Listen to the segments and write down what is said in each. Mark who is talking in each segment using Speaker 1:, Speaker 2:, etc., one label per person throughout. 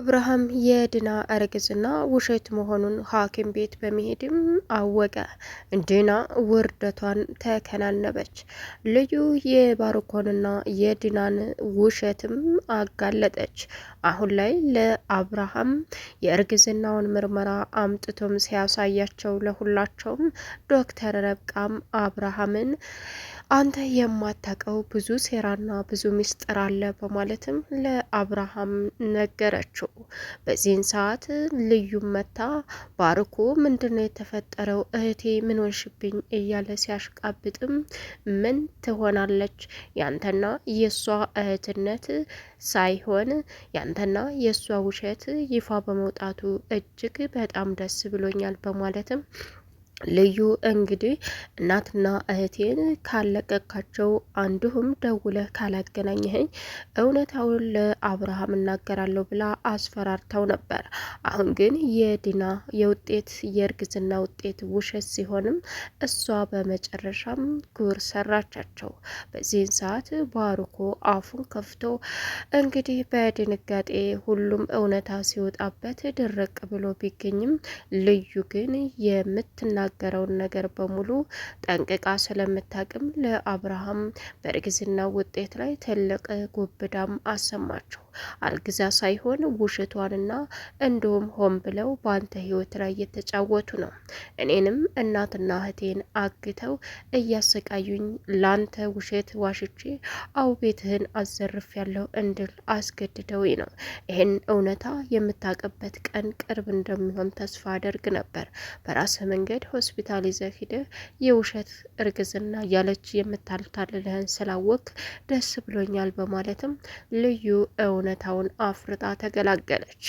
Speaker 1: አብርሃም የዲና እርግዝና ውሸት መሆኑን ሐኪም ቤት በመሄድም አወቀ። ዲና ውርደቷን ተከናነበች። ልዩ የባርኮንና የዲናን ውሸትም አጋለጠች። አሁን ላይ ለአብርሃም የእርግዝናውን ምርመራ አምጥቶም ሲያሳያቸው ለሁላቸውም ዶክተር ረብቃም አብርሃምን አንተ የማታውቀው ብዙ ሴራና ብዙ ምስጢር አለ በማለትም ለአብርሃም ነገረችው። በዚህን ሰዓት ልዩም መታ ባርኮ ምንድነው የተፈጠረው እህቴ ምን ሆንሽብኝ እያለ ሲያሽቃብጥም ምን ትሆናለች ያንተና የሷ እህትነት ሳይሆን ያንተና የሷ ውሸት ይፋ በመውጣቱ እጅግ በጣም ደስ ብሎኛል በማለትም ልዩ እንግዲህ እናትና እህቴን ካለቀካቸው አንዱም ደውለህ ካላገናኘኸኝ እውነታውን ለአብርሃም እናገራለሁ ብላ አስፈራርተው ነበር። አሁን ግን የዲና የእርግዝና ውጤት ውሸት ሲሆንም እሷ በመጨረሻም ጉር ሰራቻቸው። በዚህን ሰዓት ባርኮ አፉን ከፍቶ እንግዲህ በድንጋጤ ሁሉም እውነታ ሲወጣበት ድርቅ ብሎ ቢገኝም ልዩ ግን የምትናገረውን ነገር በሙሉ ጠንቅቃ ስለምታቅም ለአብርሃም በእርግዝና ውጤት ላይ ትልቅ ጉብዳም አሰማቸው። አርግዛ ሳይሆን ውሸቷንና እንዲሁም ሆን ብለው በአንተ ህይወት ላይ እየተጫወቱ ነው። እኔንም እናትና እህቴን አግተው እያሰቃዩኝ ላንተ ውሸት ዋሽቼ አው ቤትህን አዘርፍ ያለው እንድል አስገድደውኝ ነው። ይህን እውነታ የምታውቅበት ቀን ቅርብ እንደሚሆን ተስፋ አደርግ ነበር። በራስህ መንገድ ሆስፒታል ይዘህ ሂደህ የውሸት እርግዝና ያለች የምታልታልልህን ስላወቅ ደስ ብሎኛል በማለትም ልዩ እውነታውን አፍርጣ ተገላገለች።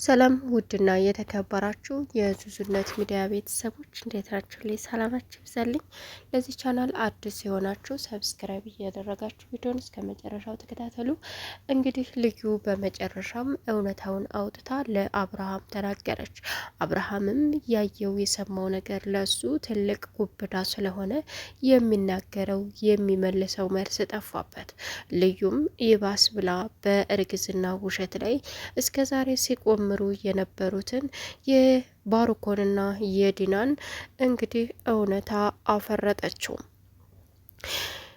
Speaker 1: ሰላም ውድና የተከበራችሁ የዙዙነት ሚዲያ ቤተሰቦች እንዴት ናችሁ? ላይ ሰላማችሁ ይብዛልኝ። ለዚህ ቻናል አዲስ የሆናችሁ ሰብስክራይብ እያደረጋችሁ ቪዲዮን እስከ መጨረሻው ተከታተሉ። እንግዲህ ልዩ በመጨረሻም እውነታውን አውጥታ ለአብርሃም ተናገረች። አብርሃምም ያየው የሰማው ነገር ለሱ ትልቅ ጉብዳ ስለሆነ የሚናገረው የሚመልሰው መልስ ጠፋበት። ልዩም ይባስ ብላ በእርግዝና ውሸት ላይ እስከዛሬ ሲቆምሩ የነበሩትን የባርኮንና የዲናን እንግዲህ እውነታ አፈረጠችው።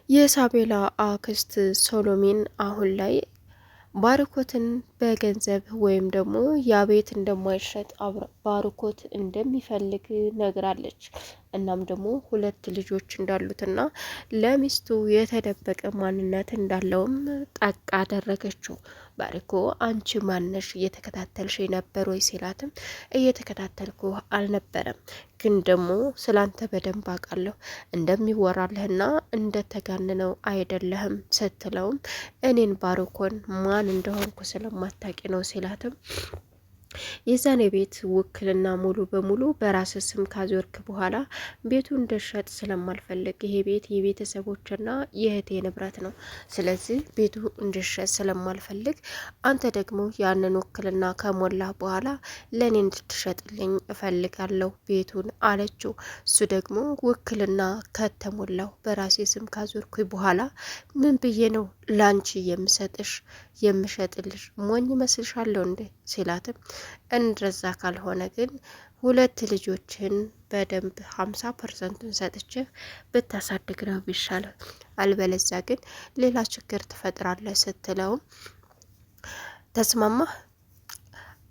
Speaker 1: የሳቤላ አክስት ሶሎሚን አሁን ላይ ባርኮትን በገንዘብ ወይም ደግሞ ያ ቤት እንደማይሸጥ ባርኮት እንደሚፈልግ ነግራለች። እናም ደግሞ 2 ልጆች እንዳሉትና ለሚስቱ የተደበቀ ማንነት እንዳለውም ጠቅ አደረገችው። ባርኮ አንቺ ማነሽ እየተከታተልሽ ነበር ወይ ሲላትም እየተከታተልኩ አልነበረም፣ ግን ደግሞ ስላንተ በደንብ አውቃለሁ እንደሚወራልህና እንደተጋነነው አይደለህም ስትለውም እኔን ባርኮን ማን እንደሆንኩ ስለማታቂ ነው ሲላትም የዛኔ ቤት ውክልና ሙሉ በሙሉ በራስ ስም ካዞርክ በኋላ ቤቱ እንደሸጥ ስለማልፈልግ ይሄ ቤት የቤተሰቦችና የእህቴ ንብረት ነው። ስለዚህ ቤቱ እንደሸጥ ስለማልፈልግ አንተ ደግሞ ያንን ውክልና ከሞላ በኋላ ለኔ እንድትሸጥልኝ እፈልጋለሁ ቤቱን አለችው። እሱ ደግሞ ውክልና ከተሞላው በራሴ ስም ካዞርኩ በኋላ ምን ብዬ ነው ላንቺ የምሸጥልሽ? ሞኝ መስልሻለሁ እንዴ ሲላትም እንደዛ ካልሆነ ግን 2 ልጆችን በደንብ 50% ሰጥቼ ብታሳድግ ነው ይሻላል፣ አልበለዛ ግን ሌላ ችግር ትፈጥራለህ ስትለውም ተስማማ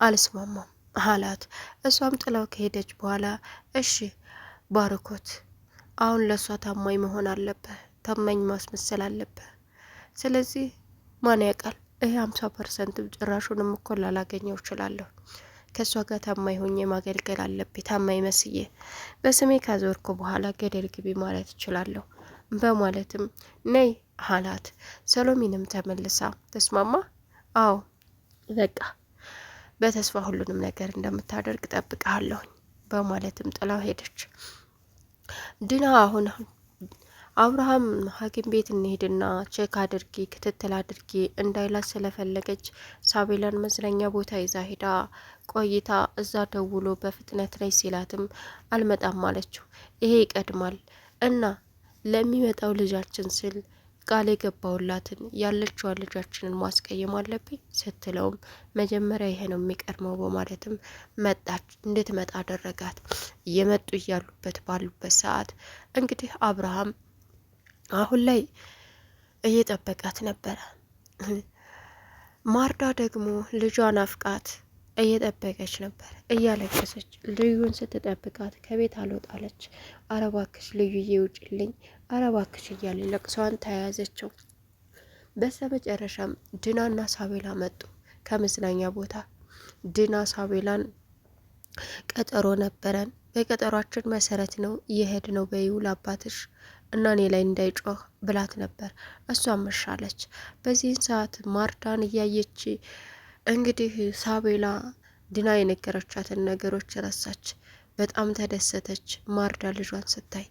Speaker 1: አልስማማም አላት። እሷም ጥለው ከሄደች በኋላ እሺ ባርኮት አሁን ለሷ ታማኝ መሆን አለብህ፣ ታማኝ ማስመሰል አለብህ። ስለዚህ ማን ያውቃል ይሄ 50% ጭራሹንም እኮ ላላገኘው እችላለሁ። ከሷ ጋር ታማኝ ሆኜ ማገልገል አለብኝ። ታማኝ መስዬ በስሜ ካዞርኩ በኋላ ገደል ግቢ ማለት እችላለሁ በማለትም ነይ አላት። ሰሎሚንም ተመልሳ ተስማማ አዎ በቃ በተስፋ ሁሉንም ነገር እንደምታደርግ ጠብቀሃለሁኝ በማለትም ጥላው ሄደች። ዲና አሁን አብርሃም ሐኪም ቤት እንሄድና ቼክ አድርጊ ክትትል አድርጊ እንዳይላት ስለፈለገች ሳቤላን መዝናኛ ቦታ ይዛ ሄዳ ቆይታ እዛ ደውሎ በፍጥነት ላይ ሲላትም አልመጣም አለችው። ይሄ ይቀድማል እና ለሚመጣው ልጃችን ስል ቃል የገባውላትን ያለችዋን ልጃችንን ማስቀየም አለብኝ ስትለውም መጀመሪያ ይሄ ነው የሚቀድመው በማለትም መጣች እንድትመጣ አደረጋት። እየመጡ እያሉበት ባሉበት ሰዓት እንግዲህ አብርሃም አሁን ላይ እየጠበቃት ነበረ። ማርዳ ደግሞ ልጇን አፍቃት እየጠበቀች ነበር። እያለቀሰች ልዩን ስትጠብቃት ከቤት አልወጣለች። አረባክሽ ልዩዬ ውጭልኝ፣ አረባክሽ እያለ ለቅሷን ተያያዘችው። በስተመጨረሻም ድናና ሳቤላ መጡ ከመዝናኛ ቦታ። ድና ሳቤላን ቀጠሮ ነበረን፣ በቀጠሯችን መሰረት ነው የሄድ ነው በይውል አባትሽ እና እኔ ላይ እንዳይጮህ ብላት ነበር። እሷም መሻለች። በዚህን ሰዓት ማርዳን እያየች እንግዲህ ሳቤላ ድና የነገረቻትን ነገሮች ረሳች። በጣም ተደሰተች ማርዳ ልጇን ስታይ።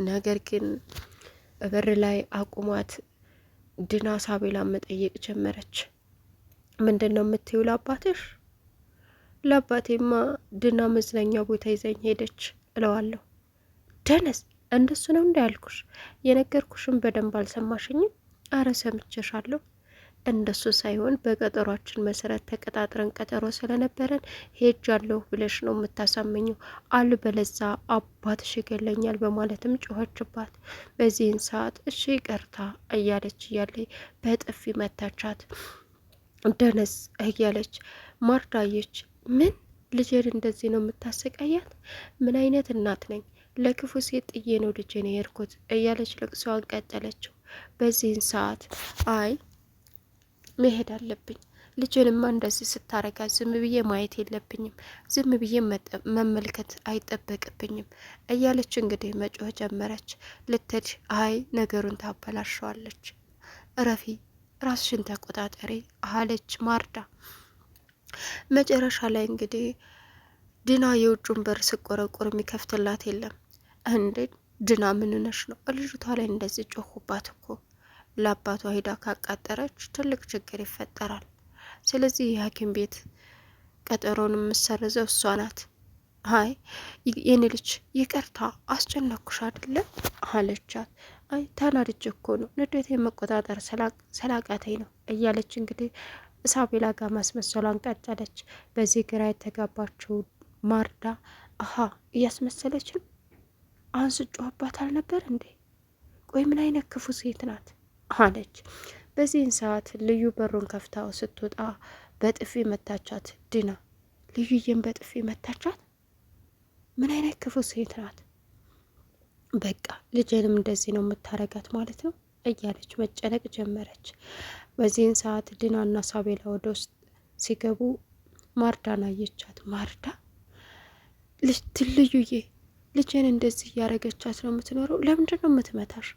Speaker 1: ነገር ግን በር ላይ አቁሟት ድና ሳቤላን መጠየቅ ጀመረች። ምንድን ነው የምትይው ለአባትሽ? ለአባቴማ ድና መዝናኛ ቦታ ይዘኝ ሄደች እለዋለሁ። ደነስ እንደሱ ነው እንዳያልኩሽ? የነገርኩሽን በደንብ አልሰማሽኝም? አረ ሰምቼሻለሁ። እንደሱ ሳይሆን በቀጠሯችን መሰረት ተቀጣጥረን ቀጠሮ ስለነበረን ሄጃለሁ ብለሽ ነው የምታሳመኘው፣ አልበለዛ አባትሽ ይገለኛል በማለትም ጮኸችባት። በዚህን ሰዓት እሺ ይቅርታ እያለች እያለ በጥፊ መታቻት። ደነስ እያለች ማርዳየች። ምን ልጄን እንደዚህ ነው የምታሰቃያት? ምን አይነት እናት ነኝ? ለክፉ ሴት ጥዬ ነው ልጄን የሄድኩት እያለች ልቅሷን ቀጠለችው። በዚህን ሰዓት አይ መሄድ አለብኝ፣ ልጅንማ እንደዚህ ስታረጋት ዝም ብዬ ማየት የለብኝም፣ ዝም ብዬ መመልከት አይጠበቅብኝም እያለች እንግዲህ መጮህ ጀመረች። ልትሄድ አይ ነገሩን ታበላሸዋለች፣ እረፊ፣ ራስሽን ተቆጣጠሪ አለች ማርዳ። መጨረሻ ላይ እንግዲህ ድና የውጩን በር ስቆረቆር የሚከፍትላት የለም። እንዴ ድና ምንነሽ ነው? ልጅቷ ላይ እንደዚህ ጮሁባት እኮ ለአባቷ ሂዳ ካቃጠረች ትልቅ ችግር ይፈጠራል። ስለዚህ የሐኪም ቤት ቀጠሮን የምሰርዘው እሷ ናት። አይ የኔ ልጅ ይቅርታ አስጨነኩሽ አይደለም አለቻት። አይ ተናድጄ እኮ ነው፣ ንዴቴ መቆጣጠር ስላቃተኝ ነው እያለች እንግዲህ ሳቤላ ጋር ማስመሰሏን ቀጠለች። በዚህ ግራ የተጋባችው ማርዳ አሀ እያስመሰለች ነው፣ አሁን ስጮህባት አልነበር እንዴ? ቆይ ምን አይነት ክፉ ሴት ናት አለች። በዚህን ሰዓት ልዩ በሩን ከፍታው ስትወጣ በጥፊ መታቻት ድና። ልዩዬን በጥፊ መታቻት። ምን አይነት ክፉ ሴት ናት? በቃ ልጄንም እንደዚህ ነው የምታረጋት ማለት ነው እያለች መጨነቅ ጀመረች። በዚህን ሰዓት ድናና ሳቤላ ወደ ውስጥ ሲገቡ ማርዳን አየቻት። ማርዳ ልዩዬ ልጄን እንደዚህ እያረገቻት ነው የምትኖረው፣ ለምንድን ነው የምትመታሽ?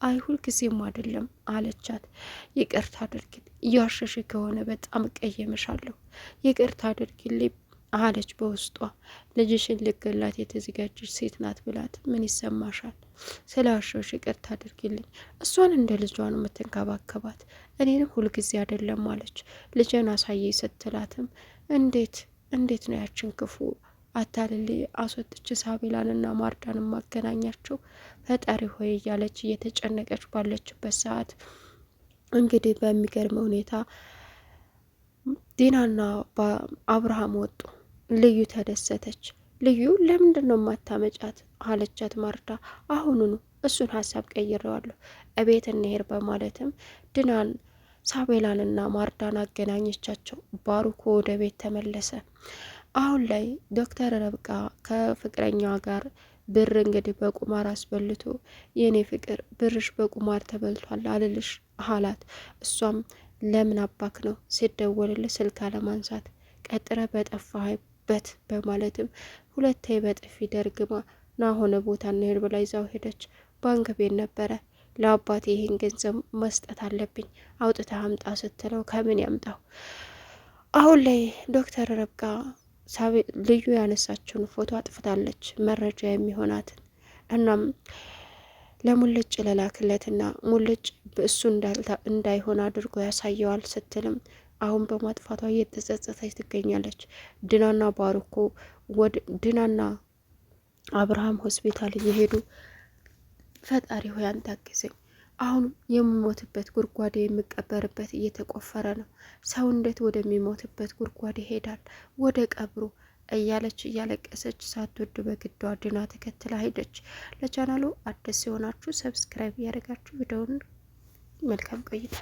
Speaker 1: አይ ሁልጊዜም አይደለም አለቻት። ይቅርታ አድርጊልኝ፣ እያሸሽ ከሆነ በጣም እቀየምሻለሁ፣ ይቅርታ አድርጊልኝ አለች በውስጧ። ልጅሽን ልገላት የተዘጋጀች ሴት ናት ብላት ምን ይሰማሻል? ስለ አሸሽ ይቅርታ አድርጊልኝ። እሷን እንደ ልጇ ነው የምትንከባከባት፣ እኔንም ሁልጊዜ አይደለም አለች። ልጅን አሳየኝ ስትላትም እንዴት ነው ያችን ክፉ አታልሌ አስወጥች ሳቤላንና ማርዳን ማገናኛቸው ፈጣሪ ሆይ እያለች እየተጨነቀች ባለችበት ሰዓት እንግዲህ በሚገርም ሁኔታ ዲናና አብርሃም ወጡ። ልዩ ተደሰተች። ልዩ ለምንድን ነው ማታመጫት አለቻት ማርዳ። አሁኑኑ እሱን ሀሳብ ቀይሬዋለሁ፣ እቤት እንሄድ በማለትም ድናን ሳቤላንና ማርዳን አገናኘቻቸው። ባሩኮ ወደ ቤት ተመለሰ። አሁን ላይ ዶክተር ረብቃ ከፍቅረኛዋ ጋር ብር እንግዲህ በቁማር አስበልቶ የኔ ፍቅር ብርሽ በቁማር ተበልቷል አልልሽ አላት። እሷም ለምን አባክ ነው ሲደወልልህ ስልክ አለማንሳት ቀጥረ በጠፋህበት በማለትም ሁለቴ በጥፊ ደርግማ ና ሆነ ቦታ እንሄድ ብላ ይዛው ሄደች። ባንክ ቤት ነበረ። ለአባቴ ይህን ገንዘብ መስጠት አለብኝ አውጥተህ አምጣ ስትለው ከምን ያምጣው? አሁን ላይ ዶክተር ረብቃ ልዩ ያነሳችውን ፎቶ አጥፍታለች፣ መረጃ የሚሆናትን። እናም ለሙልጭ ለላክለትና ሙልጭ እሱ እንዳይሆን አድርጎ ያሳየዋል ስትልም አሁን በማጥፋቷ እየተጸጸተች ትገኛለች። ድናና ባሩኮ ድናና አብርሃም ሆስፒታል እየሄዱ ፈጣሪ ሆይ አንተ አግዘኝ፣ አሁን የምሞትበት ጉድጓድ የምቀበርበት እየተቆፈረ ነው። ሰው እንዴት ወደሚሞትበት ጉድጓድ ይሄዳል? ወደ ቀብሩ እያለች እያለቀሰች ሳትወድ በግዷ ድና ተከትላ ሄደች። ለቻናሉ አዲስ ሲሆናችሁ ሰብስክራይብ እያደረጋችሁ ቪዲዮውን መልካም ቆይታ